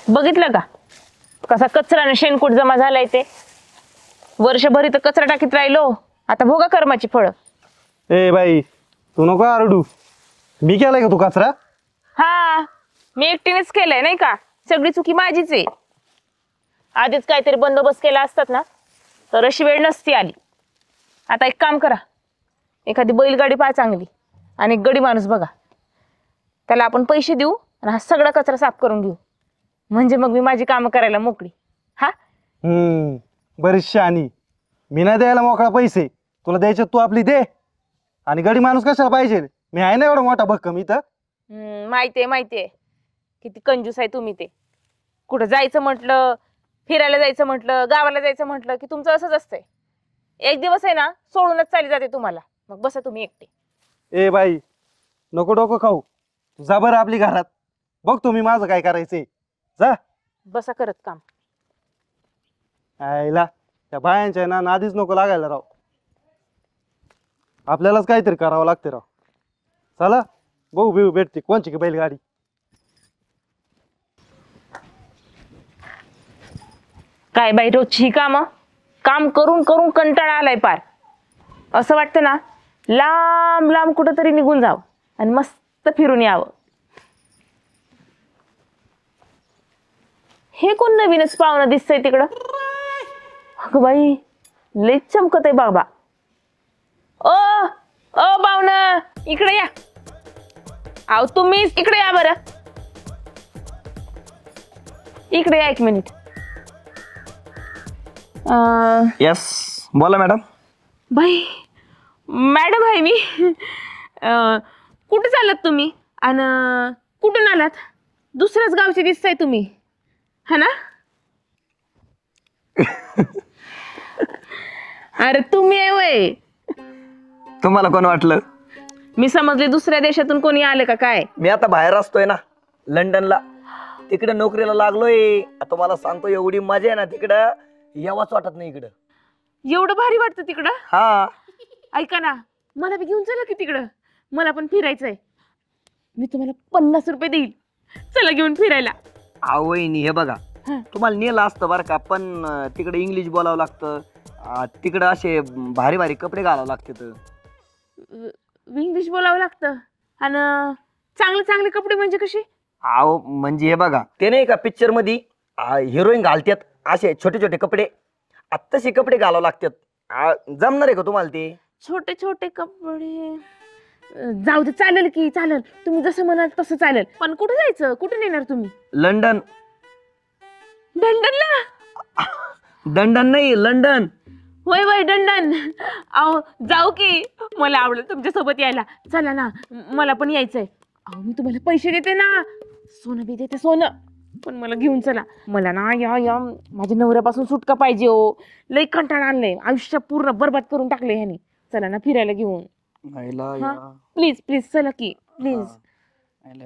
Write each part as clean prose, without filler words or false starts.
बघितलं का कसा कचरा आणि शेणकूट जमा झालाय ते. वर्षभर इथं कचरा टाकीत राहिलो, आता भोगा कर्माची फळं. ए बाई तू नको आरडू. मी केलाय का तू कचरा? हा, मी एकटीनेच केलंय नाही का. सगळी चुकी माझीच आहे. आधीच काहीतरी बंदोबस्त केला असतात ना तर अशी वेळ नसती आली. आता एक काम करा, एखादी बैलगाडी पहा चांगली आणि एक गडी माणूस बघा, त्याला आपण पैसे देऊ आणि हा सगळा कचरा साफ करून घेऊ. म्हणजे मग मी माझी कामं करायला मोकळी. हा बरीच शहाणी. मी नाही द्यायला मोकळा पैसे, तुला द्यायचे तू आपली दे. आणि गडी माणूस कशाला पाहिजे? मी आहे ना एवढा मोठा भक्कम इथं. माहितीये किती कंजूस आहे तुम्ही. ते कुठं जायचं म्हटलं, फिरायला जायचं म्हटलं, गावाला जायचं म्हटलं की तुमचं असंच असतंय. एक दिवस आहे ना सोडूनच चाली जाते तुम्हाला. मग बसा तुम्ही एकटे. ए बाई नको डोकं खाऊ. तू जा बरं आपली घरात, बघ तुम्ही माझं काय करायचंय. जा बसा करत काम. आईला त्या बायांच्या ना नादीच नको लागायला राव. आपल्यालाच काहीतरी करावं लागते राव. चला बघू बिऊ भेटते कोणची की बैलगाडी. काय बाई रोजची ही कामं, काम करून करून कंटाळा आलाय पार. असं वाटतं ना लांब लांब कुठंतरी निघून जावं आणि मस्त फिरून यावं. हे कोण नवीनच पाहुणं दिसतंय तिकडं? अगं बाई लईच चमकत आहे बाबा. ओ ओ पाहुणं इकडे या. आव तुम्हीच इकडे या बरं. इकडे या एक मिनिट. यस बोला मॅडम. बाई मॅडम आहे मी. कुठे चाललात तुम्ही आणि कुठून आलात? दुसऱ्याच गावचे दिसताय तुम्ही, हा ना? अरे तुम्ही आहे वय. तुम्हाला कोण वाटलं? मी समजले दुसऱ्या देशातून कोणी आलं का काय. मी आता बाहेर असतोय ना लंडनला, तिकडे नोकरीला लागलोय. तुम्हाला सांगतो एवढी मजा आहे ना तिकडं, यावाच वाटत नाही इकडं. एवढं भारी वाटतं तिकडं? हा ऐका ना मला बी घेऊन चला की तिकडं, मला पण फिरायचंय. मी तुम्हाला 50 रुपये देईल, चला घेऊन फिरायला. आवईनी हे बघा, तुम्हाला नेलं असतं बरं का, पण तिकडे इंग्लिश बोलावं लागतं. तिकडं असे भारी भारी कपडे घालावं लागतात. इंग्लिश बोलावं लागतं आणि चांगले चांगले कपडे म्हणजे कसे? आव म्हणजे हे बघा, ते नाही का पिक्चर मध्ये हिरोईन घालतात असे छोटे छोटे कपडे, तसे कपडे घालावं लागतात. जमणार आहे का तुम्हाला ते? छोटे छोटे कपडे जाऊ दे, चालेल की चालेल. तुम्ही जसं म्हणाल तसं चालेल. पण कुठे जायचं, कुठे नेणार तुम्ही? लंडन. लंडनला? लंडन नाही, लंडन. होय होय लंडन. अहो जाऊ की, मला आवडेल तुमच्या सोबत यायला. चला ना, मला पण यायचंय. अहो मी तुम्हाला पैसे देते ना, सोनं बी देते सोनं, पण मला घेऊन चला. मला ना या माझ्या नवऱ्यापासून सुटका पाहिजे. हो लई कंटाळा आणलंय, आयुष्य पूर्ण बरबाद करून टाकले ह्यानी. चला ना फिरायला घेऊन. प्लीज प्लीज चला की प्लीज.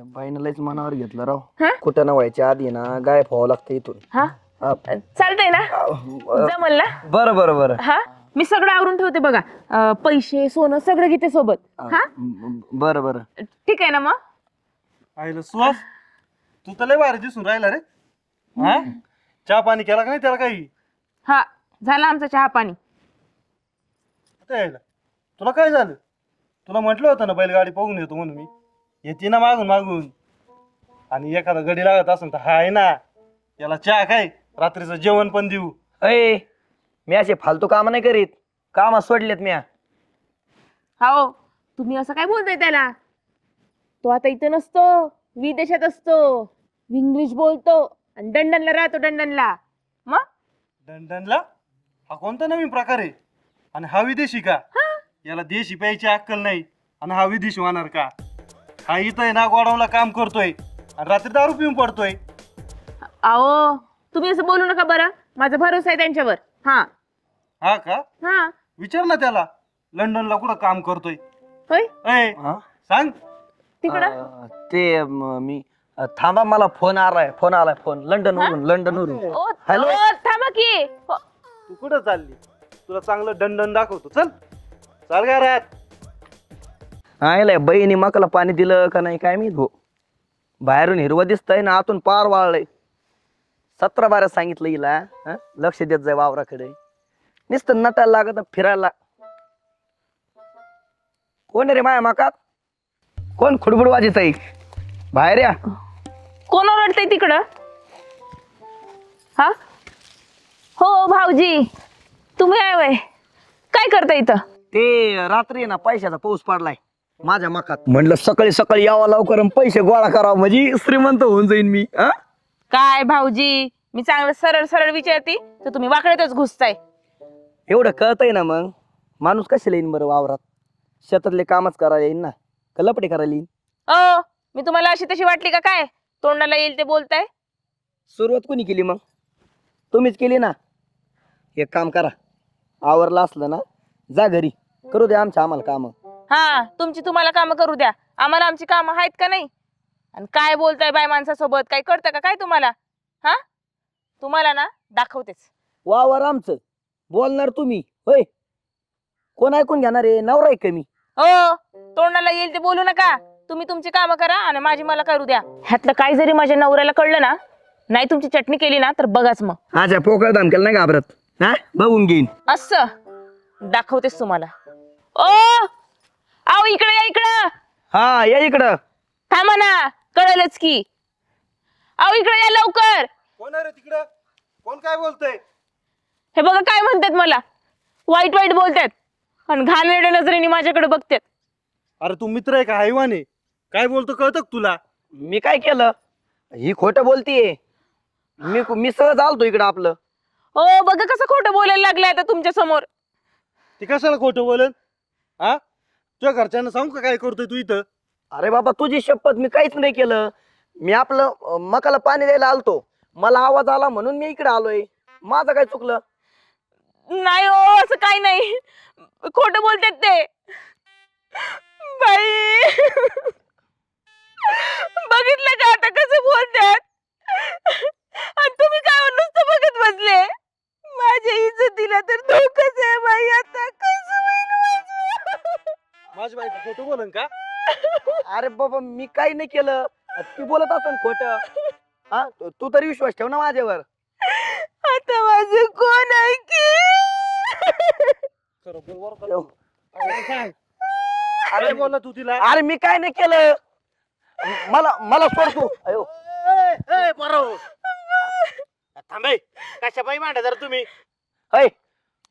बाईनं लयच मनावर घेतलं राव. कुठं ना व्हायच्या आधी ना गायब व्हावं लागतं इथून. हा चालतंय ना, जमल ना? बरं बरं बरं. हा मी सगळं आवरून ठेवते बघा. पैसे सोनं सगळं घेते सोबत. हा बरं बरं ठीक आहे ना मग. आईला सुहास तू तर लय भारी दिसून राहिला रे. हा चहा पाणी केला का नाही त्याला काही? हा झाला आमचा चहा पाणी. तुला काय झालं? तुला म्हटलं होतं ना बैलगाडी बघून येतो म्हणून. मी येते ना मागून मागून, आणि एखादा गडी लागत असेल तर हा आहे ना, याला चहा काय रात्रीचं जेवण पण देऊ. अय मी असे फालतू काम नाही करीत, काम सोडलेत मी. हो तुम्ही असं काय बोलताय त्याला? तो आता इथं नसतो, विदेशात असतो, इंग्लिश बोलतो आणि लंडनला राहतो. लंडनला? मग लंडनला? हा कोणता नवीन प्रकार आहे? आणि हा विदेशी का? याला देशी प्यायची अक्कल नाही आणि हा विदेशी होणार का? हा इथं आहे ना गोडाऊनला काम करतोय आणि रात्री दारू पिऊन पडतोय. अहो तुम्ही असं बोलू नका बरं, माझा भरोसा आहे त्यांच्यावर. हा का? हा विचार ना त्याला, लंडनला कुठं काम करतोय. होय सांग तिकडं. ते मी थांबा, मला फोन आलाय. फोन लंडन वरून. हॅलो थांबा की. तू कुठं चालली? तुला चांगलं दंडन दाखवतो. चल चाल घरात. आयलाय बहिणी मकाला पाणी दिलं का नाही काय मी. बाहेरून हिरवं दिसतंय ना, आतून पार वाळलंय. 17 बारा सांगितलं हिला हं? लक्ष देत जाय वावराकडे. नुसतं नटायला लागत फिरायला. कोण आहे रे माया माकात? कोण खुडबुड वाजत आहे बाहेर या. कोण ओरडतंय तिकडं? हा हो भाऊजी, तुम्ही आहे वय? काय करता इथं? ते रात्री आहे ना पैशाचा पाऊस पडलाय माझ्या मकात. म्हणलं सकाळी सकाळी यावं लवकर आणि पैसे गोळा करावं म्हणजे श्रीमंत होऊन जाईन मी. काय भाऊजी, मी चांगलं सरळ सरळ विचारते तर तुम्ही वाकड्यातच घुसताय. एवढं कळतंय ना मग माणूस कशाला येईन बरं वावरात? शेतातले कामच करायला येईन ना, कलपटे करायला येईन. मी तुम्हाला अशी तशी वाटली का काय? तोंडाला येईल ते बोलताय. सुरुवात कोणी केली मग? तुम्हीच केली ना. एक काम करा, आवरलं असलं ना जा घरी, करू द्या आम्हाला काम. हा, तुमची तुम्हाला कामं करू द्या, आम्हाला आमची कामं आहेत का नाही? आणि काय बोलताय बाय माणसासोबत? काही कळतं का काय तुम्हाला? हा, तुम्हाला ना दाखवतेच. वावर आमचं, बोलणार तुम्ही होय? कोण ऐकून घेणार आहे? नवरा आहे कमी. हो, तोंडाला येईल ते बोलू नका. तुम्ही तुमची कामं करा आणि माझी मला करू द्या. ह्यातलं काय जरी माझ्या नवऱ्याला कळलं ना, नाही तुमची चटणी केली ना तर बघाच मग. अच्छा, पोकळ धमकेला नाही घाबरत? हा, बघून घेईन. असं दाखवतेच तुम्हाला. ओ आओ, इकडे या, इकडं. हा या इकडं. थांबा ना, कळलंच की. आओ इकडे या लवकर. कोण आहे रे तिकडं? कोण काय बोलतोय? हे बघा काय म्हणतात, मला वाईट वाईट बोलतात आणि घाणेरड्या नजरेने माझ्याकडे बघतात. अरे तू मित्र आहे का हैवान आहे? काय बोलतो कळतं का तुला? मी काय केलं? ही खोटं बोलतीये. मी सहज आलतो इकडं आपलं. हो, बघा कसं खोटं बोलायला लागलंय आता तुमच्या समोर. ती कशाला खोटं बोलन? हा, तुझ्या घरच्यांना सांगू का काय करतोय तू इथं? अरे बाबा तुझी शपथ, मी काहीच नाही केलं. मी आपलं मकाला पाणी द्यायला आलतो, मला आवाज आला म्हणून मी इकडे आलोय. माझं काय चुकलं? नाही हो, असं काही नाही, खोटं बोलतात ते. बाई, बघितलं का आता कसं बोलतात? आणि तुम्ही काय नुसतं बघत बसले? माझ्या इज्जतीला तर धोकाच आहे बाई. आता कसं होईल माझं? माझी बायको खोटं बोलन का? अरे बाबा मी काही नाही केलं. ती बोलत असन खोटं. हा, तू तरी विश्वास ठेव ना माझ्यावर. आता माझं कोण आहे की? खरं बोल बरं का? काय सांग? अरे बोला तू तिला. अरे मी काय नाही केलं. मला सोड तू. अयो थांबे, कशा पायी मांडा जर तुम्ही. अय,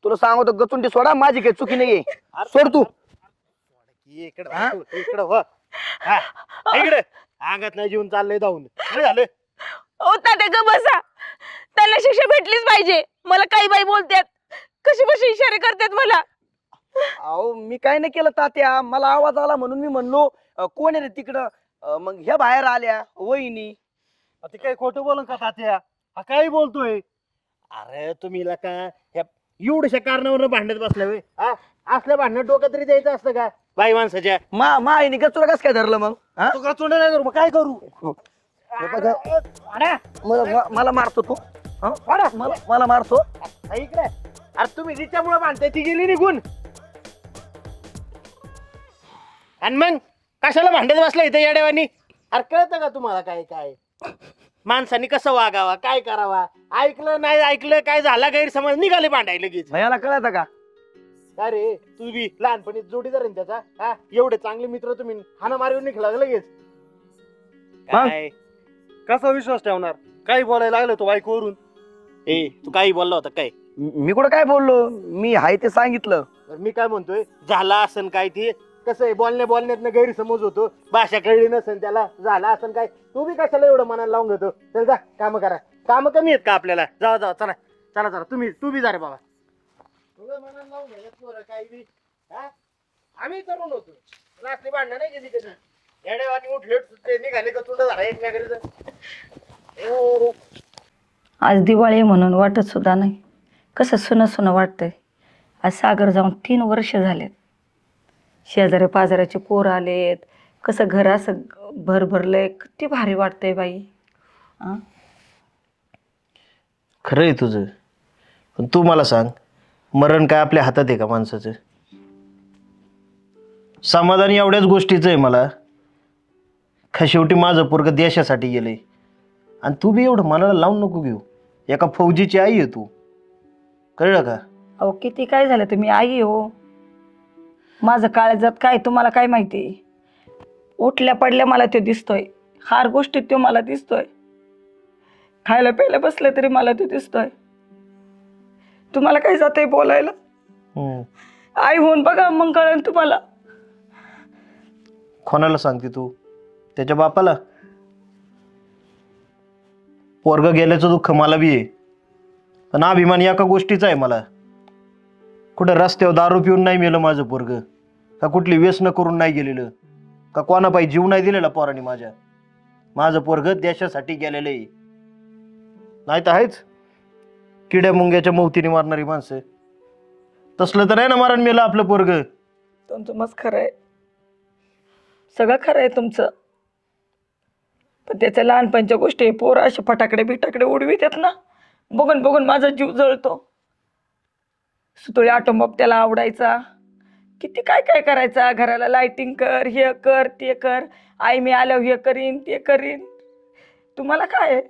तुला सांगतो गचुंडी सोडा, माझी काही चुकी नाहीये. सोड तू. इकडं हो. इकडे अंगात नाही जीवन चाललंय धावून. काय झालं? ओ तात्या ग बसा, त्याला शिक्षा भेटलीच पाहिजे. मला काही बाई बोलतात, कशी कशी इशारे करतात मला. अहो मी काय नाही केलं तात्या, मला आवाज आला म्हणून मी म्हणलो कोण आहे रे तिकडं. मग ह्या बाहेर आल्या वहिनी. ते काय खोटं बोलन का तात्या? हा काय बोलतोय? अरे तुम्ही का एवढ्याशा कारणावर भांडत बसल्या वे? असल्या भांडण डोक्यात तरी द्यायचं असतं का बाई माणसाच्या? माईने गचुरा कस काय धरलं मग? तू का चोंड नाही करू? मग काय करू? मला मारतो तू. मला मारतो इकडे. अरे तुम्ही तिच्यामुळे भांडताय, ती गेली निघून. आणि मग कशाला भांडत बसला इथे येड्यावानी? अरे कळतं का तुम्हाला काय काय माणसाने कसं वागावा, काय करावा? ऐकलं नाही ऐकलं, काय झाला गैरसमज, निघाले भांडायला लगेच. भयाला कळतं का? काय रे तू बी लहानपणी जोडीदार आहे त्याचा? हा, एवढे चांगले मित्र तुम्ही हाना मारून निघला लगेच. काय कसा विश्वास ठेवणार? काही बोलायला लागलं तो बायकोवरून. तू काही बोलला होता काय? मी कुठं काय बोललो? मी हाय ते सांगितलं. मी काय म्हणतोय, झाला असन काय ते? कसं आहे, बोलण्यात गैरसमज होतो, भाषा कळली नसन त्याला, झाला असन काय? तू बी कशाला एवढं मनाला लावून घेतो? चल जा काम करा. काम कमी आहेत का आपल्याला? जावा जावा, चला चला चला. तू बी जा रे बाबा. मनाला लावून घ्यायचं काही बी. आम्ही तरुण होतो, रात्री भांडणं नाही कधी कधी. येड्यावानी उठले निघाले का तुला झाला एकमेकांचं. आज दिवाळी आहे म्हणून वाटत सुद्धा नाही. कसं सुनं सुनं वाटतंय. आज सागर जाऊन 3 वर्ष झालेत. शेजाऱ्या पाजाऱ्याचे पोर आलेत, कसं घर असं भरभरलंय, किती भारी वाटतंय बाई. खरं आहे तुझं, पण तू मला सांग, मरण काय आपल्या हातात आहे का माणसाचं? समाधान एवढ्याच गोष्टीचं आहे मला, का शेवटी माझं पोरगं देशासाठी गेलंय. आणि तू बी एवढं मनाला लावून नको घेऊ. एका फौजीची आई आहे तू, कळलं का? अहो किती काय झालं तुम्ही आई हो. माझं काळजात काय तुम्हाला काय माहिती. उठल्या पडल्या मला तो दिसतोय, हार गोष्टीत तो मला दिसतोय, खायला प्यायला बसलं तरी मला तो दिसतोय. तुम्हाला काय जातंय बोलायला. आई होऊन बघा मग कळेल तुम्हाला. कोणाला सांगते तू? त्याच्या बापाला? पोरग गेल्याचं दुःख मला बी आहे, पण अभिमान एका गोष्टीचा आहे मला. कुठं रस्त्यावर दारू पिऊन नाही मेलं माझं पोरग, का कुठली व्यसन करून नाही गेलेलं, का कोणापायी जीव नाही दिलेला पोराने माझ्या. माझं पोरग देशासाठी गेलेलं आहे. नाही तर आहेच किड्या मुंग्याच्या मौतीने मारणारी माणसं. तसलं तर नाही ना मारण मेलं आपलं पोरग. तुमचं मस्त खरं आहे, सगळं खरं आहे तुमचं. पण त्याच्या लहानपणच्या गोष्टी पोरं असे फटाकडे बिटाकडे उडवितात ना, बघून बघून माझा जीव जळतो. सुतळी ऑटोमॉब त्याला आवडायचा, किती काय काय करायचा. घराला लाइटिंग कर, हे कर ते कर, आई मी आल्यावर हे करीन ते करीन. तुम्हाला काय आहे?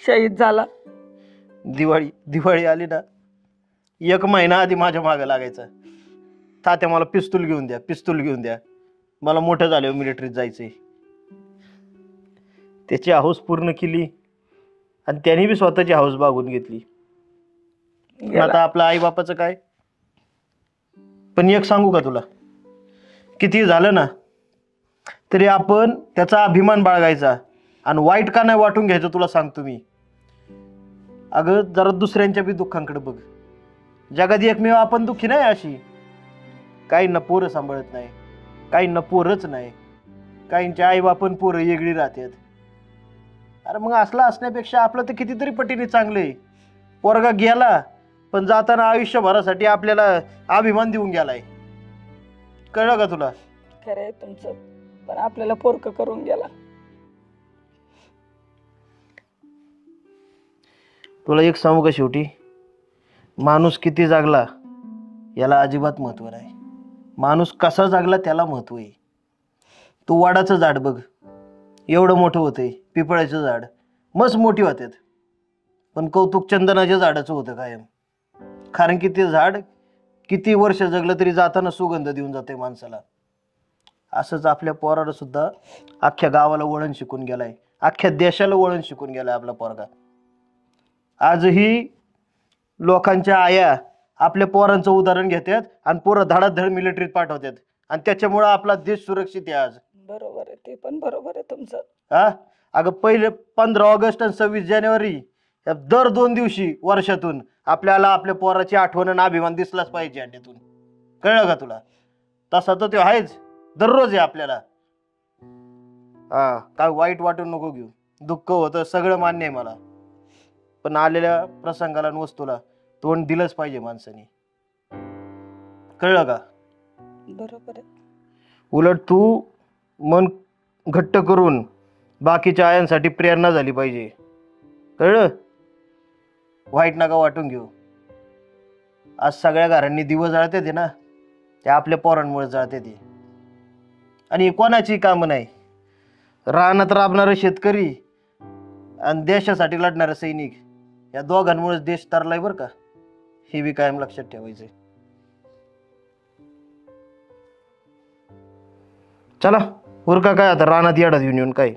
शहीद झाला. दिवाळी आली ना, 1 महिना आधी माझ्या मागे लागायचा, तात्या मला पिस्तूल घेऊन द्या, पिस्तूल घेऊन द्या, मला मोठं झाल्यावर मिलिटरीत जायचंय. त्याची हौस पूर्ण केली आणि त्याने बी स्वतःची हौस बागून घेतली. आता आपलं आई बापाचं काय. पण एक सांगू का तुला, किती झालं ना तरी आपण त्याचा अभिमान बाळगायचा आणि वाईट का नाही वाटून घ्यायचं तुला सांगतो मी. अगं जरा दुसऱ्यांच्या बी दुःखांकडे बघ. जगात एकमेव आपण दुःखी नाही अशी. काहींना पोरं सांभाळत नाही, काहींना पोरच नाही, काहींच्या आई बापन पोरं वेगळी राहतात. अरे मग असलं असण्यापेक्षा आपलं तर कितीतरी पटीने चांगलंय. पोरगा गेला पण जाताना आयुष्यभरासाठी आपल्याला अभिमान देऊन गेलाय. कळलं का तुला? खरं आहे तुमचं, पण आपल्याला पोरकं करून गेला. तुला एक सांगू का, शेवटी माणूस किती जागला याला अजिबात महत्व नाही. माणूस कसा जागला त्याला महत्व आहे. तू वडाचं झाड बघ, एवढं मोठं होतंय. पिपळाचं झाड मस्त मोठी होतात, पण कौतुक चंदनाच्या झाडाचं होतं कायम. कारण की ते झाड किती वर्ष जगलं तरी जाताना सुगंध देऊन जाते माणसाला. असंच आपल्या पोराला सुद्धा अख्ख्या गावाला वळण शिकून गेलाय, अख्ख्या देशाला वळण शिकून गेलाय आपला पोरगा. आजही लोकांच्या आया आपल्या पोरांचं उदाहरण घेतात आणि पोरं धडाधड मिलिटरीत पाठवतात आणि त्याच्यामुळं आपला देश सुरक्षित आहे आज. बरोबर आहे, ते पण बरोबर आहे तुमचं. हा अगं, पहिले 15 ऑगस्ट आणि 26 जानेवारी या दर 2 दिवशी वर्षातून आपल्याला आपल्या पोराची आठवण आणि अभिमान दिसलाच पाहिजे अड्ड्यातून. कळलं का तुला? तसा तर तो आहेच, दररोज आहे आपल्याला. हा काय वाईट वाटून नको घेऊ. दुःख होतं सगळं मान्य आहे मला, पण आलेल्या प्रसंगाला आणि वस्तूला तोंड दिलंच पाहिजे माणसाने. कळलं का? बरोबर आहे. उलट तू मन घट्ट करून बाकीच्या आयांसाठी प्रेरणा झाली पाहिजे. कळलं? वाईट नका वाटून घेऊ. आज सगळ्या घरांनी दिवस जळते ते ना, ते आपल्या पोरांमुळे जळते ते. आणि कोणाची कामं नाही. रानात राबणारे शेतकरी आणि देशासाठी लढणारे सैनिक या दोघांमुळेच देश तरलाय बरं का. हे बी कायम लक्षात ठेवायचंय. चला उरका, काय आता रानात येडात येऊन काय.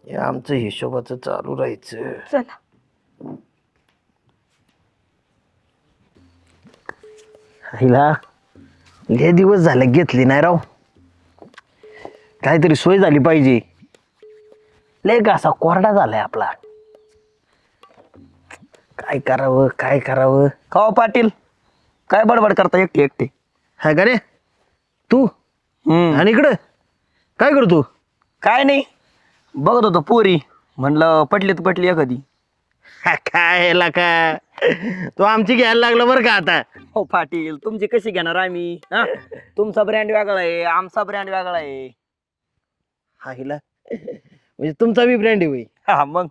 हे आमचं हिशोबाचं चालू राहायचं. चला. हिला लय दिवस झाले घेतली नाही राव. काहीतरी सोय झाली पाहिजे. लय घासा कोरडा झालाय आपला. काय करावं काय करावं. खाओ पाटील, काय बडबड करता एकटे एकटे? हाय का रे तू? आणि इकडं काय करतो? काय नाही, बघत होतो पोरी, म्हणलं पटली तर पटली एखादी. काय का तू आमची घ्यायला लागला बरं का आता. हो पाटील, तुमची कशी घेणार आम्ही? हा, तुमचा ब्रँड वेगळा आहे, आमचा ब्रँड वेगळा आहे. हा हिला म्हणजे तुमचा बी ब्रँड आहे होय. हा मग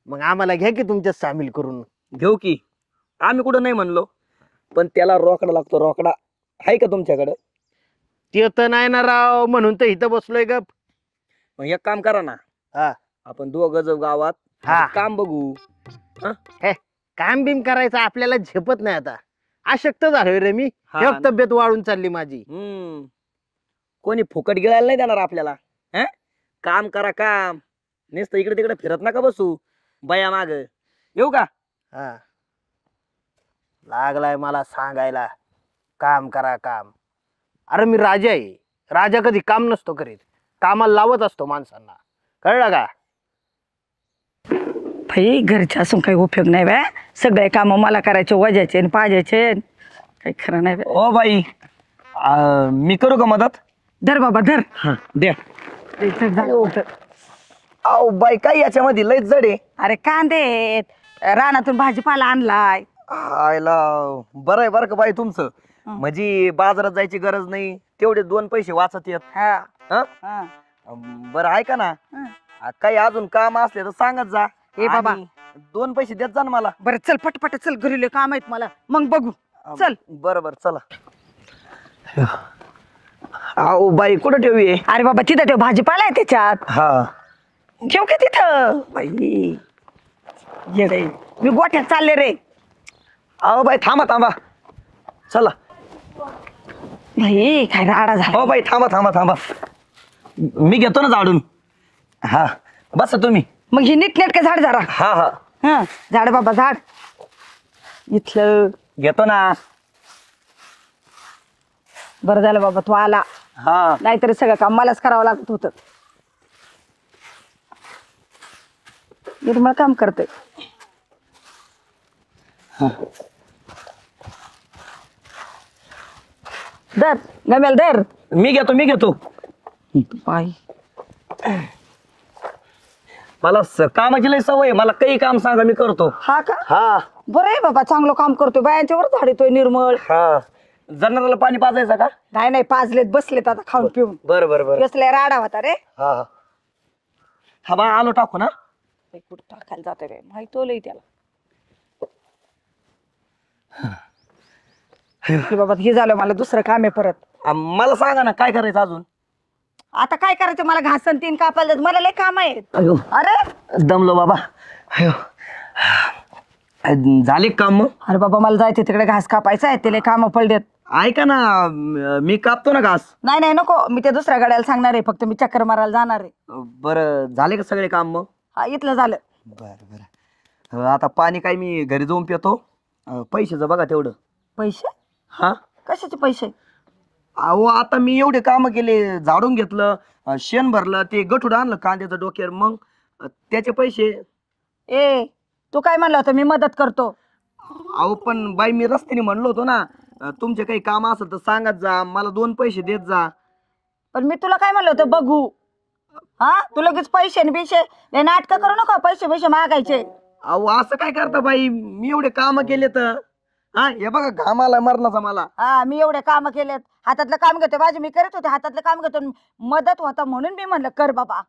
मग आम्हाला घ्या की तुमच्यात सामील करून. घेऊ की, आम्ही कुठं नाही म्हणलो, पण त्याला रोकडा लागतो. रोकडा आहे का तुमच्याकडं? ते तर नाही ना राव, म्हणून तर इथं बसलोय गप. मग एक काम करा ना, हा आपण दोघं जाऊ गावात हा. काम बघू. काम बिम करायचं आपल्याला झेपत नाही आता. अशक्त झालोय रे मी. हा. एक तब्येत वाढून चालली माझी. कोणी फुकट गिळायला नाही देणार आपल्याला. काम करा काम. नुसतं इकडे तिकडे फिरत नका बसू बया माग. येऊ का? हा लागलाय मला सांगायला काम करा काम. अरे मी राजा आहे. राजा कधी काम नसतो करीत. कामाला लावत असतो माणसांना. कळलं का? भाई घरच्या असून काही उपयोग नाही बा. सगळे काम मला करायचे, वजायचे आणि पाजायचे. काही खरं नाही बा. ओ बाई मी करू का मदत? धर बाबा धर. द्या. अरे अहो बाई काय याच्यामध्ये लय जड आहे. कांदे आहेत. रानातून भाजीपाला आणलाय. आयला बरं आहे बरं का बाई तुमचं. म्हणजे बाजारात जायची गरज नाही. तेवढे 2 पैसे वाचत येत. हा हं? हा. बरं ऐका ना, काही अजून काम असले तर सांगत जा. ए बाबा. आणि 2 पैसे देत जा ना मला. बरं चल पटपट चल, घरी लय काम आहेत मला, मग बघू. चल. बरं बरं चला. अहो बाई कुठं ठेवू? अरे बाबा तिथं ठेव, भाजीपाला आहे त्याच्यात. हा ठेव का तिथं? बाई येडे, मी गोठ्यात चालले रे. अहो बाई थांबा थांबा. चला. भाई काय राडा झाला. हो बाई थांबा थांबा थांबा. मी घेतो ना झाडून. हा बस तुम्ही. मग ही नीटनेटकं झाड जरा. हा हा हा झाड बाबा झाड. इथलं घेतो ना. बरं झालं बाबा तू आला, हा नाहीतरी सगळं काम मलाच करावं लागत होतं. निर्मळ काम करते. दर गमेल दर. मी घेतो. बाई मला कामाची लय सवय आहे. मला काही काम सांगा मी करतो. हा का? हा बरं आहे बाबा, चांगलं काम करतोय. बायांच्यावर झाडतोय निर्मळ. हा जनावराला पाणी पाजायचं का? नाही पाजलेत, बसलेत आता खाऊन पिऊन. बरं बरं बरं. कसला राडा होता रे. हा हा हा बा आलो टाकू ना. कुठं टाकायला जातोय रे, माहित होलंय त्याला. हे बाबा हे झालं, मला दुसरं काम आहे परत. मला सांगा ना काय करायचं अजून. आता काय करायचं, मला घासन 3 कापायला देत, मला लय काम आहेत. अयो अरे दमलो बाबा. अयो झाले काम मग? अरे बाबा मला जायचं तिकडे, घास कापायचा आहे, ते लय काम पडलेत. ऐका ना मी कापतो ना घास. नाही नको, मी ते दुसऱ्या गाड्याला सांगणार आहे. फक्त मी चक्कर मारायला जाणार आहे. बरं झाले का सगळे काम मग? हा इथलं झालं. बरं बरं. आता पाणी काय मी घरी जाऊन पितो. पैशाचं बघा तेवढं. पैसे? हा कशाचे पैसे? अहो आता मी एवढे काम केले, झाडून घेतलं, शेण भरलं, ते गठुड आणलं कांद्याचं डोक्यावर, मग त्याचे पैसे. ए तू काय म्हणलं होतं मी मदत करतो? अहो पण बाई मी रस्त्याने म्हणलो होतो ना, तुमचे काही काम असेल तर सांगत जा, मला 2 पैसे देत जा. पण मी तुला काय म्हणलं होतं बघू. हा तू लगेच पैसे आणि बिशे नाटक करू नका, पैसे मागायचे. अहो असं काय करता बाई, मी एवढे काम केले तर. हा हे बघा घामाला मरणाचा मला. हा मी एवढे काम केलेत, हातातलं काम घेतो माझे, मी करत होते हातातलं काम घेतो. मदत होता म्हणून मी म्हणलं कर बाबा,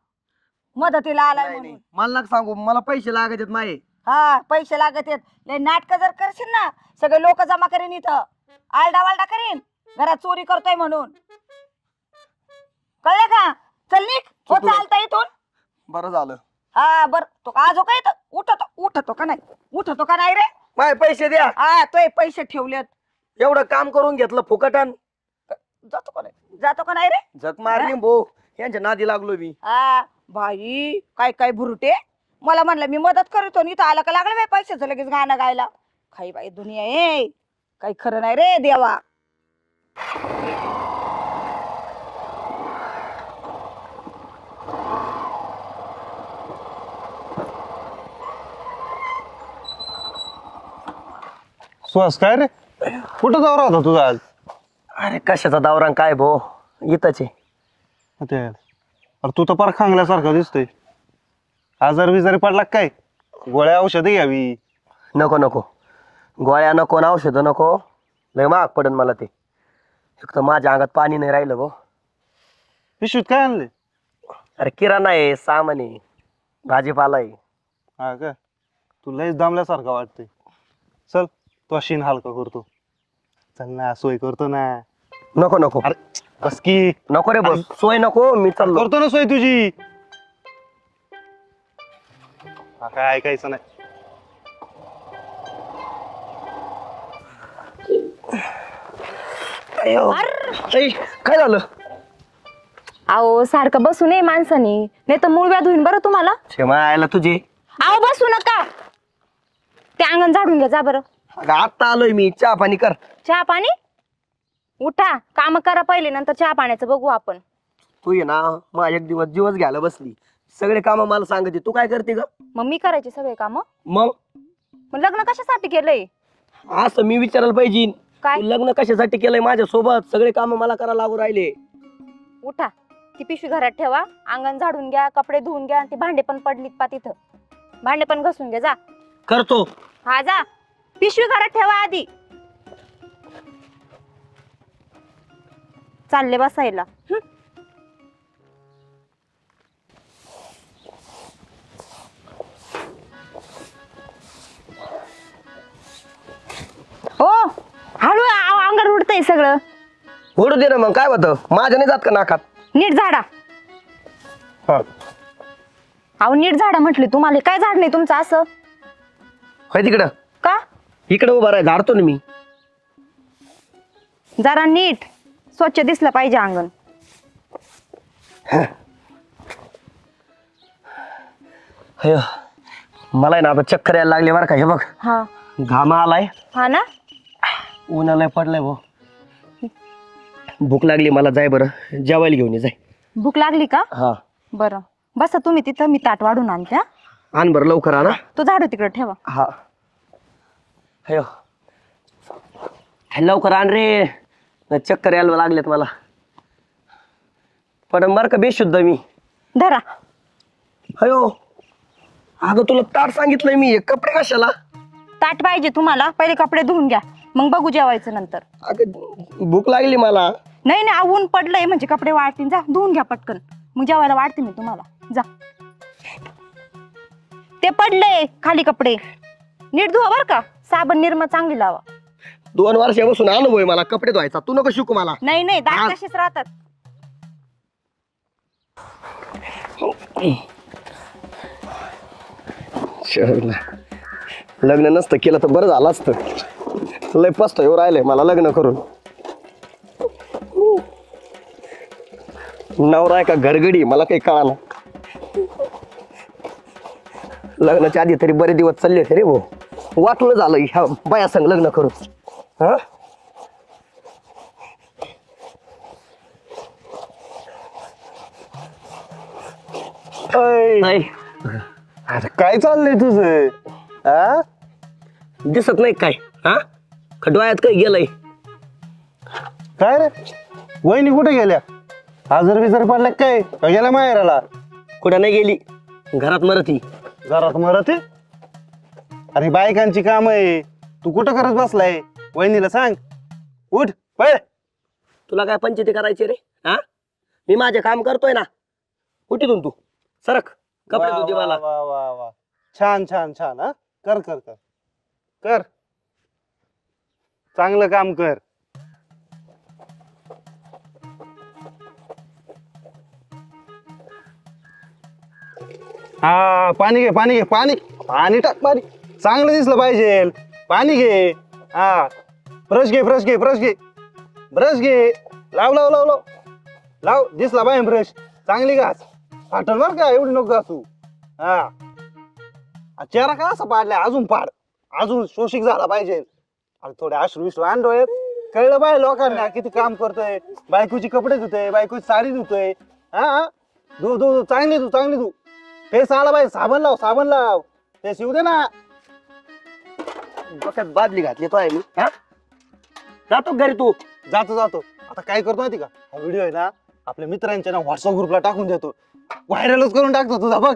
मदतीला आलाय म्हणून. मला नका सांगू, मला पैसे लागत आहेत माये. हा पैसे लागत आहेत. लय नाटक जर करशील ना, सगळे लोक जमा करीन इथं, आलडा वालडा करीन, घरात चोरी करतोय म्हणून. कळलं का? चल निघ. हो चालता इथून. बरं झालं. हा बर तो का आजो काय उठतो का नाही रे? माय पैसे द्या. हा तो पैसे ठेवलेत. एवढं काम करून घेतलं फुकटन. जातो का नाही रे? झक मारली भो, यांच्या नादी लागलो मी. हा बाई काय भुरटे. मला म्हणलं मी मदत करतो, इथं आला का लागलं बाई पैशाचं लगेच गाणं गायला. खाई बाई दुनिया आहे, काही खरं नाही रे देवा. सुहास काय रे, कुठं दौरा होता तुझा आज? अरे कशाचा दावरा काय भो, इथंच आहे. अरे तू तर पार खांगल्यासारखा दिसतोय. आजार बिजारी पडला काय? गोळ्या औषध घ्यावी. नको गोळ्या नको ना औषधं नको, लय महाग पडन मला ते. एक तर माझ्या अंगात पाणी नाही राहिलं भो. पिशवीत काय आणले? अरे किराणा आहे, सामान आहे, भाजीपाला आहे. हा का, तू लयच दामल्यासारखा वाटतंय. चल तो शीन हलका करतो. चल ना, सोय करतो ना. नको अरे बस की. नको रे बस, सोय नको, मी चाललो. करतो ना सोय तुझी. हा काय ऐकायचं नाही. काय झालं? अहो सारखं बसू नये माणसानी, नाही तर मूळ व्याध होईन बरं तुम्हाला. क्षमा आयला तुझे. अहो बसू नका, ते अंगण झाडून घ्या जा बरं. अगं आता आलोय मी, चहा पाणी कर. चहा पाणी? उठा, काम करा पहिले, नंतर चहा पाण्याचं बघू आपण. तू ये ना माझ्या एक दिवस जीवच घ्यायला बसली. सगळे काम मला सांगते, तू काय करते ग? मग मी करायचे सगळे काम. मग लग्न कशासाठी केलंय? असं मी विचारायला पाहिजे. काय? तू लग्न कशासाठी केलंय माझ्या सोबत? सगळे काम मला करायला लागू राहिले. उठा, ती पिशवी घरात ठेवा, अंगण झाडून घ्या, कपडे धुवून घ्या, ती भांडे पण पडलीत पा तिथं, भांडे पण घासून घ्या जा. करतो. हा जा, पिशवी घरात ठेवा आधी. चालले बसायला. हो हळू, अंगावर उडतंय सगळं. ओढू दे ना मग, काय होतं? माझ्या नाही जात का नाकात? नीट झाडा. हा. अहो नीट झाडा म्हटले तुम्हाला, काय झाड नाही तुमचं असं? होय तिकडं. का? इकडं उभा राह, झाडतो ना मी. जरा नीट स्वच्छ दिसलं पाहिजे अंगण. हय, मला आहे ना आता चक्कर यायला लागले बरं का. हे बघ, हा घामा आलाय, हा ना. उन्हालाय पडलाय भाऊ. भूक लागली मला, जाय बरं जेवायला घेऊन ये जाय. भूक लागली का? हा बरं बसा तुम्ही तिथं, मी ताट वाढून आणते. हा? आण बरं लवकर आणा. तो झाडू तिकडे ठेवा. हा हयो, लवकर आण रे, चक्कर यायला लागलेत मला. पण बरं का बेशुद्ध मी. धरा. हयो, अगं तुला ताट सांगितलंय मी, हे कपडे कशाला? ताट पाहिजे तुम्हाला, पहिले कपडे धुवून घ्या, मग बघू जेवायचं नंतर. अगं भूक लागली मला. नाही नाही, ऊन पडलंय म्हणजे कपडे वाळतील, जा धुवून घ्या पटकन, मग जेवायला वाढते मी तुम्हाला. जा, ते पडले खाली कपडे, नीट धुवा बर का, साबण निरमा चांगली लावा. 2 वर्षापासून अनुभव आहे मला कपडे धुवायचा, तू नको शिकू मला. नाही नाही, दात तसेच राहतात. लग्न नसतं केलं तर बरं झालं असतं. लय पस्ता येऊ राहिलंय मला लग्न करून. नवरा आहे का घरगडी मला काही कळालं. लग्नाच्या आधी तरी बरे दिवस चालले होते रे भाऊ. वाटलं झालं ह्या बाया संग लग्न करून. हा नाही अरे काय चाललंय तुझं? हा दिसत नाही काय? हा डोळ्यात काय गेलंय? काय रे, वहिनी कुठे गेल्या? आजार बिजार पडल्या काय? का गेल्या माहेराला? कुठं नाही गेली, घरात मरती. घरात मरते? अरे बायकांची काम आहे, तू कुठं करत बसलाय? वहिनीला सांग, उठ पळ. तुला काय पंचायती करायची रे? हा मी माझे काम करतोय ना, उठीतून तू सरक, कपडे वा, धुते वा, मला. वा, वा, वा. छान छान छान. हा कर कर कर कर, चांगलं काम कर. हा पाणी घे, पाणी घे, पाणी पाणी टाक, पाणी चांगलं दिसलं पाहिजे. पाणी घे. हा ब्रश घे, ब्रश घे, ब्रश घे, ब्रश घे. लाव लाव लाव लाव लाव, दिसला पाहिजे ब्रश. चांगली घास, फाटल बर का, एवढी नको घासू. हा चेहरा का असा पाडलाय? अजून पाड, अजून शोषिक झाला पाहिजे. अरे थोडे अश्रू विश्रू आण डोळ्यात. कळलं पाहिजे लोकांना किती काम करतोय. बायकोची कपडे धुतोय, बायकोची साडी धुतोय. हा धु धु धु, चांगली धु, चांगली धु. फेस आला पाहिजे, साबण लाव, साबण लाव. फेस येऊ दे ना. डोक्यात बादली घातली तो आहे मी. हा जातो घरी तू. जातो जातो. आता काय करतो माहिती का, हा व्हिडिओ आहे ना आपल्या मित्रांच्या ना व्हॉट्सअप ग्रुपला टाकून देतो, व्हायरलच करून टाकतो तुझा. बघ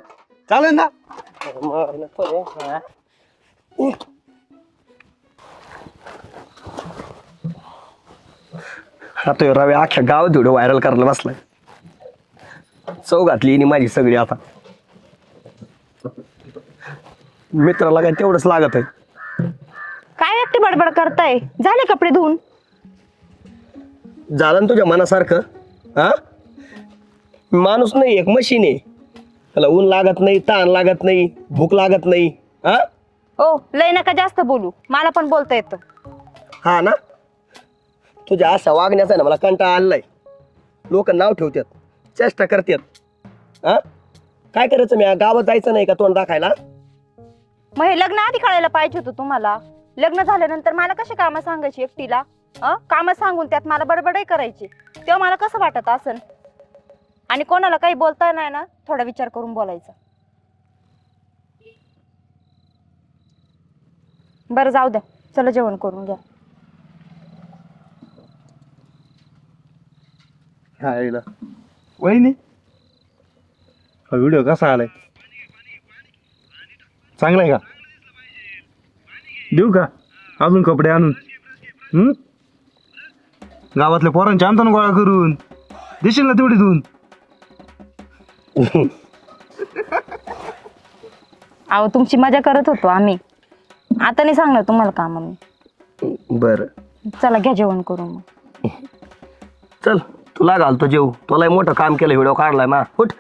चालेल ना? आता रवी अख्ख्या गावात व्हिडिओ व्हायरल करायला बसलाय. चव घातली माझी सगळी. आता मित्राला काय तेवढंच लागत आहे. काय एकटी बडबड करताय? झाले कपडे धुवून? झालं ना तुझ्या मनासारखं? हा माणूस नाही, एक मशीन आहे. त्याला ऊन लागत नाही, ताण लागत नाही, भूक लागत नाही. हा ओ लय नका जास्त बोलू, मला पण बोलता येतं. हा ना, तुझ्या अशा वागण्याचा ना मला कंटाळा आलाय. लोक नाव ठेवतात, चेष्टा करतात. हा काय करायचं, मी गावात जायचं नाही का तोंड दाखायला? मग हे लग्न आधी कळायला पाहिजे होतं तुम्हाला. लग्न झाल्यानंतर मला कशी कामं सांगायची एकटीला? कामं सांगून त्यात मला बडबडही करायची, तेव्हा मला कसं वाटत असन? आणि कोणाला काही बोलता नाही ना, थोडा विचार करून बोलायचा. बरं जाऊ द्या, चला जेवण करून घ्या. वहिनी, हा व्हिडिओ कसा आलाय? चांगला आहे का? देऊ का अजून कपडे आणून? गावातल्या पोरांच्या आणतो ना गोळा करून, देशील ना तेवढी धुवून? अहो तुमची मजा करत होतो आम्ही, आता नाही सांगणार तुम्हाला काम मी. बर चला घ्या जेवण करून मग. चल, तुला घालतो जेव. तुला मोठं काम केलं, व्हिडिओ काढलाय मा. उठ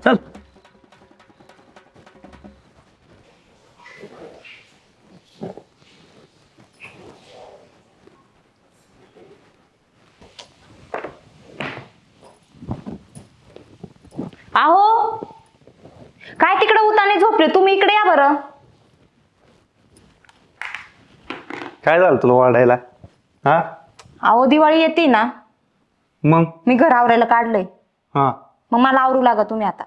चल. अहो काय तिकडे उताने झोपले, तुम्ही इकडे या बरं. काय झालं तुला वाढायला? हा अहो दिवाळी येते ना, मग मी घर आवरायला काढलंय. हा मग मला आवरू लागा तुम्ही आता.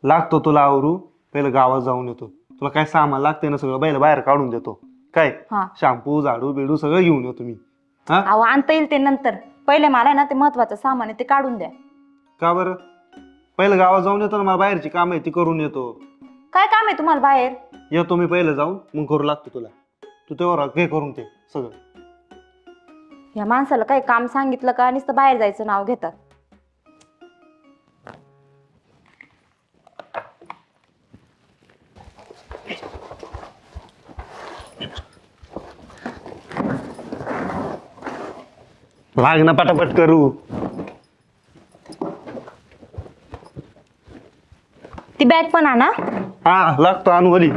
लागतो तुला आवरू, पहिलं गावात जाऊन येतो. तुला काय सामान लागते ना सगळं पहिलं बाहेर काढून देतो. काय हा शॅम्पू झाडू बिडू सगळं घेऊन येतो मी. हा अहो आणता येईल ते नंतर, पहिले मला ना ते महत्वाचं सामान आहे ते काढून द्या. का बरं? पहिलं गावात जाऊन येतो ना, मला बाहेरची काम आहे ती करून येतो. काय काम आहे तुम्हाला बाहेर? येतो मी पहिलं जाऊन, मग करू लागतो तुला. तू तेव्हा घे करून ते सगळं. या माणसाला काही काम सांगितलं का नुसतं बाहेर जायचं नाव घेतात. लाग ना पटापट करू. ती बॅग पण आणा. हा लागतो अनुभवी.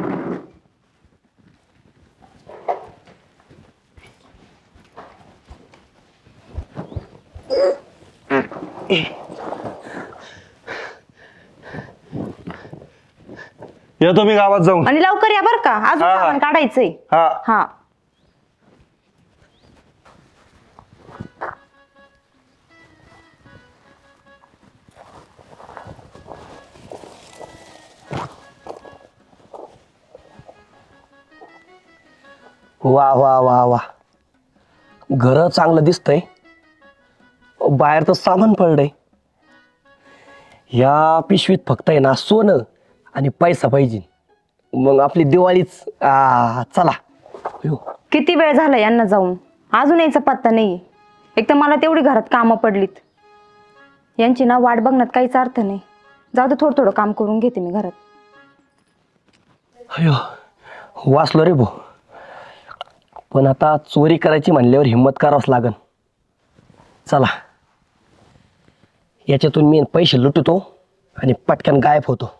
येतो मी गावात जाऊन. आणि लवकर या बर का, अजून हा. सामान काढायचंय. हा हा वा वा वा वा, घर चांगलं दिसतंय, बाहेर तर सामान पडलंय. या पिशवीत फक्त आहे ना सोनं आणि पैसा पाहिजे, मग आपली दिवाळीच. चला. किती वेळ झाला यांना जाऊन, अजून यायचा पत्ता नाहीये. एक तर मला तेवढी घरात कामं पडलीत, यांची ना वाट बघण्यात काहीच अर्थ नाही. जाऊ दे, थोडं थोडं काम करून घेते मी घरात. अयो वाचलो रे भाऊ, पण आता चोरी करायची म्हणल्यावर हिंमत करावंच लागन. चला, याच्यातून मी पैसे लुटतो आणि पटकन गायब होतो.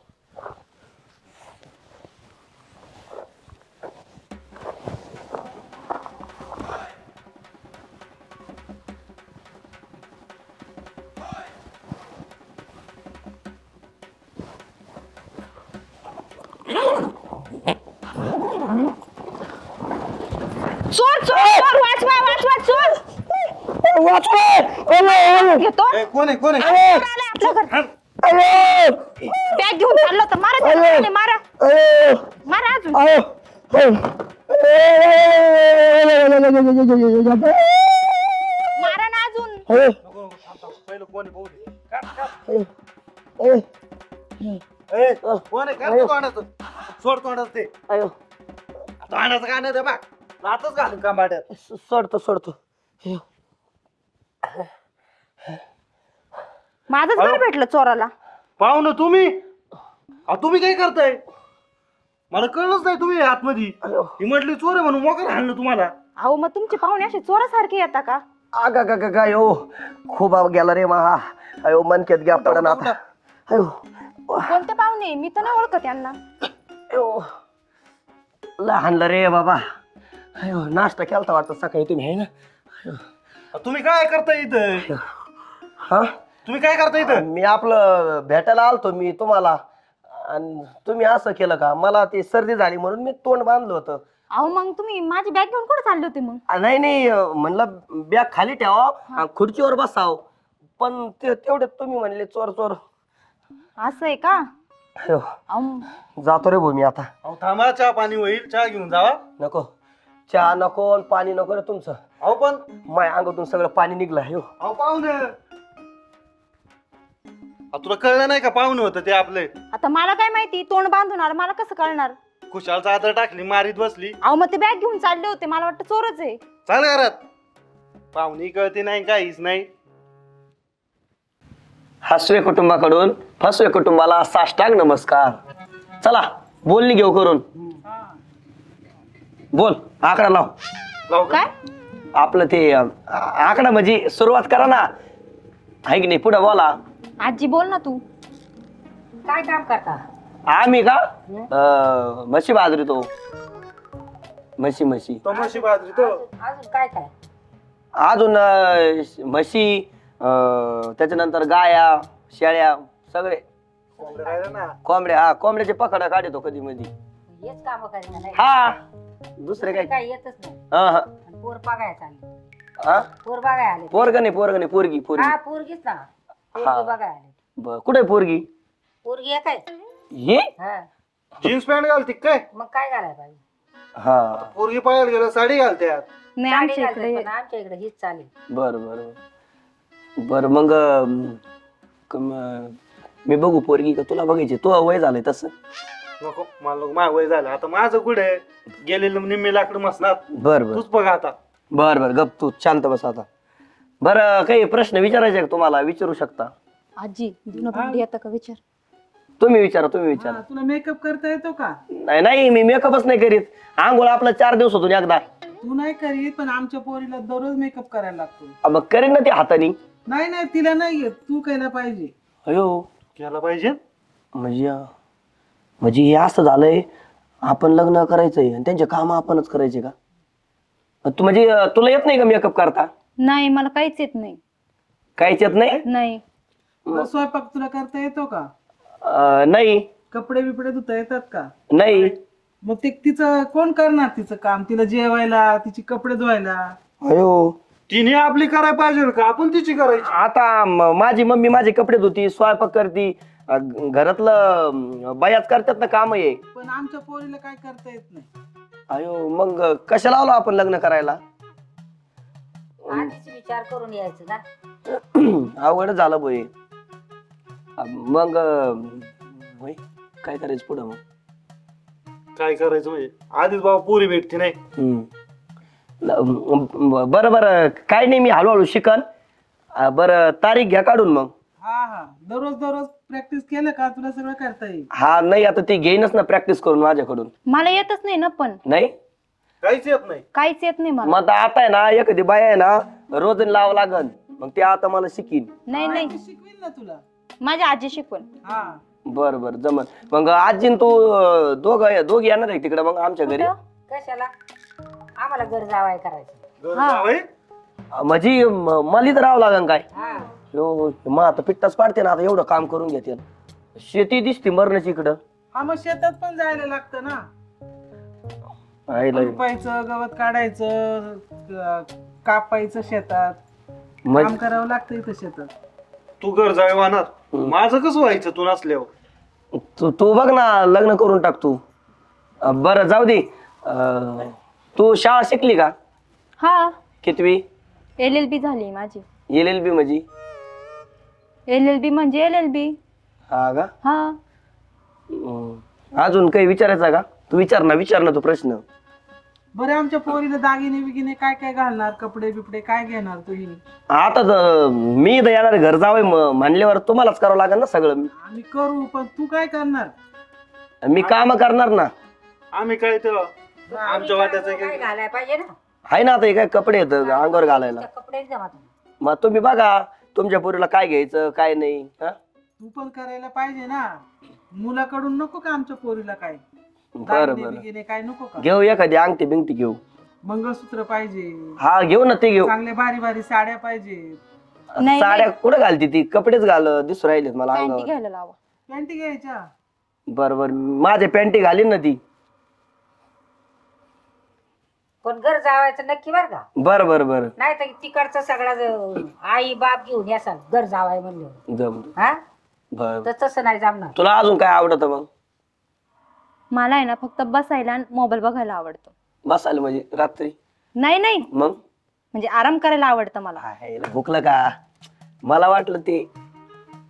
चोर चोर वाचवा वाचवा चोर घेतो. कोण आहे कोण आहे? बॅग घेऊन चाललो तर मारा त्याला, मारा मारा अजून मारा ना अजून. पहिलं कोण आहे? कोण आहे? काय तोंडाचं? सोड तोंडाचं ते. तोंडाचं काय नाही ते बघ, रातच घालून का माड्यात. सोडतो. माझंच घर भेटलं चोराला. पाहू ना तुम्ही. तुम्ही काय करताय? मला कळलंच नाही तुम्ही आतमध्ये. ही म्हटली चोर आहे म्हणून मोकर हाणलं तुम्हाला. अहो मग तुमचे पाहुणे असे चोरासारखे येतात का? काय हो, खूप गेला रे महा. अयो मनकेत घ्या पडा ना आता. अयो कोणते पाहुणे? मी तर नाही ओळखत यांना. अयो, लहानला रे बाबा. अयो, नाश्ता केलता वाटतं सकाळी तुम्ही आहे ना? तुम्ही काय करता इथं? हा, तुम्ही काय करता इथं? मी आपलं भेटायला आलतो मी तुम्हाला, आणि तुम्ही असं केलं का? मला ती सर्दी झाली म्हणून मी तोंड बांधलं होतं. अहो मग तुम्ही माझी बॅग घेऊन कुठे चालले होते मग? नाही नाही, म्हणलं बॅग खाली ठेवा आणि खुर्चीवर बसाव, पण तेवढ्यात तुम्ही म्हणले चोर चोर. असं आहे का? अयो, अहो, जातो रे भाऊ मी आता. अहो थांबा, चहा पाणी होईल, चहा घेऊन जावा. नको, चहा नको आणि पाणी नको रे तुमचं. अहो पण माझ्या अंगातून सगळं पाणी निघलं. अयो, अहो पाहुणे, तुला कळलं नाही का पाहुणे होतं ते आपले? आता मला काय माहिती, तोंड बांधून आलं, मला कसं कळणार? खुशाल चादर टाकली, मारीत बसली. अहो मग ते बॅग घेऊन चालले होते, मला वाटतं चोरच आहे. चाल घरात. पाहुणी कळते नाही, काहीच नाही. हसवे कुटुंबाकडून फसवे कुटुंबाला साष्टांग नमस्कार. चला बोलणी घेऊ करून. बोल, आकडा लाव. काय? आपलं ते आकडा म्हणजे सुरुवात करा ना, आहे की नाही? पुढे बोला. आजी बोल ना तू. काय काम करता? आम्ही का म्हशी बाजरीतो. म्हशी तो म्हशी बाजरी तो. अजून काय काय? अजून म्हशी, त्याच्यानंतर गाया, शेळ्या, सगळे. कोंबड्या, हा, कोंबड्याचे पकडा काढतो कधी मधी. हेच काम करायचं नाही? हा, दुसरे काय? काय येतच नाही. हा हा पोर बघायचं आले. हा, पोर बघाय आले. पोरग नाही पोरगी. हा, पोरगीच ना. पोरगी बघाय आले. कुठे पोरगी? पोरगी आहे काय? हे, हा, जीन्स पॅन्ट घालते काय? मग काय घालाय पाहिजे? हा, पोरगी पाहायला गेलं साडी घालत्यात. नाही साडी आमच्या घालते, इकडे पण आमच्या इकडे हीच चालेल. बर मग मी बघू पोरगी का तुला बघायची? तू वय झालंय तसं. नको, मला माझं वय झालं आता. माझं कुठे गेलेलं निम्मे लाकडं मसणार. बर तूच बघा आता. बर गप, तू शांत बस आता. बरं, काही प्रश्न विचारायचे का तुम्हाला? विचारू शकता. आजी धुणं भांडी येतं का? विचार. तुम्ही विचारा. तुला मेकअप करता येतो का? नाही, मी मेकअपच नाही करीत. आंघोळ आपलं 4 दिवसातून एकदा. तू नाही करीत, पण आमच्या पोरीला दररोज मेकअप करायला लागतो. मग करीन ना ती हातानी. नाही तिला नाही येत, तू केला पाहिजे. अयो, केला पाहिजे. म्हणजे हे असं झालंय, आपण लग्न करायचंय आणि त्यांचे काम आपणच करायचे का? तू म्हणजे तुला येत नाही का मेकअप करता? नाही, मला काहीच येत नाही. काहीच येत नाही? नाही. मग स्वयंपाक तुला करता येतो का? नाही. कपडे बिपडे धुता येतात का? नाही. मग ते तिचं कोण करणार तिचं काम? तिला जेवायला, तिची कपडे धुवायला? अयो, तिने आपली करायला पाहिजे का आपण तिची करायची? आता माझी मम्मी माझे कपडे धुती, स्वयंपाक करती, घरातलं बायाच करतात ना काम आहे. पण आमच्या पोरीला काय करता येत नाही. अयो, मग कशाला आलो आपण लग्न करायला? आधीच विचार करून यायचं ना. अवघड झालं बोय. मग होय, काय करायचं पुढं? मग काय करायचं म्हणजे आधीच बाबा पोरी भेटते नाही. बरं काय नाही, मी हळूहळू शिकन. बरं, तारीख घ्या काढून मग. हा, दररोज प्रॅक्टिस केलं का तुला सगळं करता येईल. हा, नाही आता ती घेईनच ना प्रॅक्टिस करून माझ्याकडून. मला येतच नाही ना, पण नाही काहीच येत नाही. काहीच येत नाही मला. मग आता आहे ना, एखादी बाय आहे ना, रोज लावावं लागन. मग ते आता मला शिकीन. नाही शिकवीन ना तुला. माझी आजी शिकवण. हा, बरं जमन. मग आजीन तू दोघी येणार आहे तिकडे मग आमच्या घरी? कशाला? आम्हाला घर जावाय करायचं. घर जावई? म्हणजे मला तर राहावं लागन काय? हा, मग आता पिट्टाच पाडते ना, आता एवढं काम करून घेते. शेती दिसते मरणाची इकडं. हा, मग शेतात पण जायला लागतं ना. रुपायचं, गवत काढायचं, कापायचं, शेतात काम करावं लागतं इथं शेतात. तू घर जावई वाहणार, माझं कसं व्हायचं तू नसल्यावर? तू बघ ना, लग्न करून टाक तू. बरं जाऊ दे. तू शाळा शिकली का? हा, कितवी? LLB झाली माझी. LLB म्हणजे? LLB म्हणजे LLB. हा का? हा. अजून काही विचारायचं का? तू विचार ना तू प्रश्न. बरं, आमच्या पोरीला दागिने बिगिने काय काय घालणार? कपडे बिपडे काय घेणार तुम्ही? आता मी इथं येणार, घर जावं म्हणल्यावर तुम्हालाच करावं लागेल ना सगळं. आम्ही करू, पण तू काय करणार? मी काम करणार ना. आम्ही काय तेव्हा आमच्या वाट्याचं काय घालाय पाहिजे ना. आहे ना, आता हे काय कपडे येत अंगावर घालायला. त्या कपडे जमा. मग तुम्ही बघा तुमच्या पोरीला काय घ्यायचं काय नाही. तू पण करायला पाहिजे ना. मुलाकडून नको का आमच्या पोरीला काय बरं दागिने बरं बिगिने काय नको का? घेऊ एखादी अंगठी बिंगठी घेऊ. मंगळसूत्र पाहिजे, हा घेऊ ना, ते घेऊ. चांगले भारी भारी साड्या पाहिजे. नाही, साड्या कुठं घालती ती? कपडेच घाल दिसू राहिलेत मला पॅन्टी अंगावर. घ्यायला लावा. पॅन्टी घ्यायच्या. बर बर, माझ्या पॅन्टी घालीन ना ती. पण घर जावायचं नक्की बर का. बर बर बर, नाही तर तिकडचं सगळं आई बाप घेऊन यासाल घर जावाय म्हणलं. जम. हा बर, तर तसं नाही जमणार. तुला अजून काय आवडतं मग? मला आहे ना फक्त बसायला आणि मोबाईल बघायला आवडतो. बसायला म्हणजे रात्री? नाही नाही, मग म्हणजे आराम करायला आवडतं मला. हायला भुकलं का? मला वाटलं ते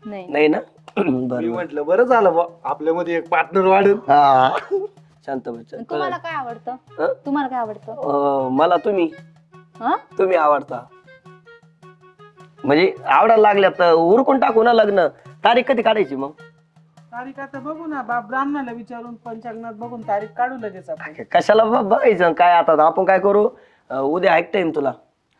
नाही नाही ना. मी बर म्हटलं बरं झालं बा, आपल्यामध्ये एक पार्टनर वाढेल. हा, शांत बस. तुम्हाला काय आवडतं? हं? तुम्हाला काय आवडतं? मला तुम्ही हं? तुम्ही आवडता. म्हणजे आवडायला लागल्या तर उरकून टाकू ना लग्न. तारीख कधी काढायची मग? तारीख आता बघू ना, बाप ब्राह्मणाला विचारून पंचांगणात बघून तारीख काढू लगेच आपण. कशाला बघायचं काय? आता आपण काय करू, उद्या ऐक टाइम तुला.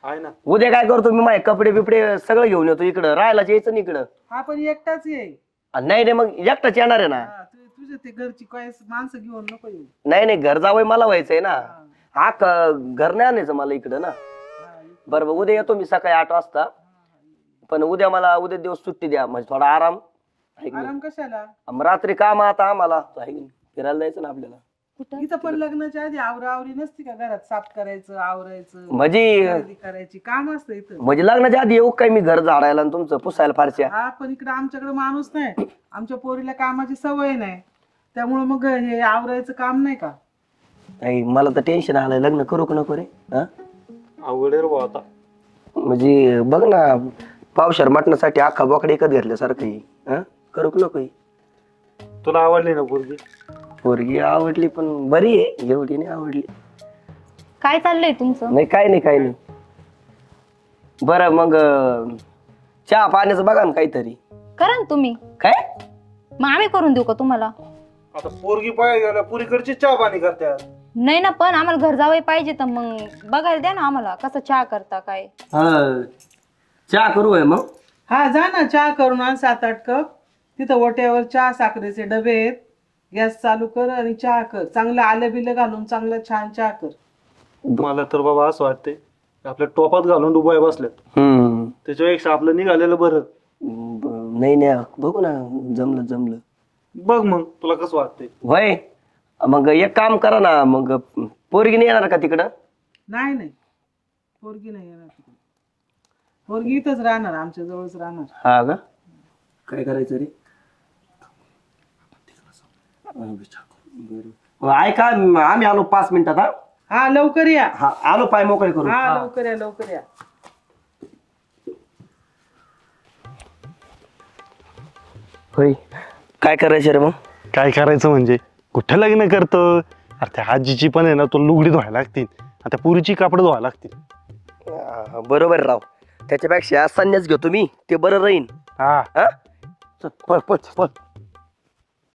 आहे ना. उद्या काय करतो मी, माझे कपडे बिपडे सगळं घेऊन येतो इकडं. राहायला यायचं नाही इकडं. हा पण एकटाच ये. नाही नाही, मग एकटाच येणार आहे ना. हा, तुझे ते घरची काय माणसं घेऊन नको येऊ. नाही नाही, घर जावं मला व्हायचंय ना. हा घर नाही आणायचं मला इकडं ना. बरं बरं, उद्या येतो मी सकाळी 8 वाजता. पण उद्या मला उद्या दिवस सुट्टी द्या, म्हणजे थोडा आराम. ऐक ना. आराम कशाला? मग रात्री काम आता आम्हाला आहे की नाही? फिरायला जायचं ना आपल्याला. इथं पण लग्नाच्या आधी आवरावरी नसती का? घरात साफ करायचं, आवरायचं, म्हणजे खरेदी करायची, काम असतं इथं. म्हणजे लग्नाच्या आधी येऊ काय मी घर झाडायला आणि तुमचं पुसायला फारच्या? हा पण इकडे आमच्याकडे माणूस नाही. आमच्या पोरीला कामाची सवय नाही, त्यामुळे मग हे आवरायचं काम नाही का? नाही, मला तर टेन्शन आलंय. लग्न करू का नको रे? हा, अवघड आहे रे भाऊ आता. म्हणजे बघ ना, पावशर मटणासाठी अख्खा बोकडे एकच घेतल्यासारखं आहे. हा, करू का नको? तुला आवडली ना पोरगी? पोरगी आवडली, पण बरी आहे, एवढी नाही आवडली. काय चाललंय तुमचं? नाही काय नाही काय नाही. बरं मग चहा पाण्याचं बघा ना काहीतरी. करा ना तुम्ही. काय? मग आम्ही करून देऊ का तुम्हाला? आता पोरगी पाहिजे गेला, पुरीकडची चहा पाणी करतात. नाही ना, पण आम्हाला घर जावई पाहिजे, तर मग बघायला द्या ना आम्हाला कसं चहा करता काय. चहा करू आहे मग? हा जा ना, चहा करून आण 7-8 कप. तिथं ओट्यावर चहा साखरेचे डबे आहेत. गॅस चालू कर आणि चहा कर. चांगलं आलं बिलं घालून चांगलं छान चहा कर. मला तर बाबा असं वाटतंय आपल्या टोपात घालून डुबाय बसल्यात. त्याच्यापेक्षा आपलं निघालेलं बरं. नाही नाही, बघू ना, जमलं जमलं. बघ मग तुला कसं वाटतंय. वय मग एक काम करा ना, मग पोरगी नाही येणार का तिकडं? नाही नाही, पोरगी नाही येणार तिकडे. पोरगी इथंच राहणार, आमच्या जवळच राहणार. हा का? काय करायचं रे? ऐका, आम्ही आलो 5 मिनिटात. हा हा लवकर या. हा, आलो, पाय मोकळे करू. हा लवकर या, लवकर या. होय, काय करायचं रे मग? काय करायचं म्हणजे कुठं लग्न करतो? अरे त्या आजीची पण आहे ना, तो लुगडी धुवायला लागतील आणि त्या पुरीची कापड धुवायला लागतील. बरोबर राव, त्याच्यापेक्षा संन्यास घेतो मी, ते बरं राहीन. हा हा, चल, पळ पळ पळ.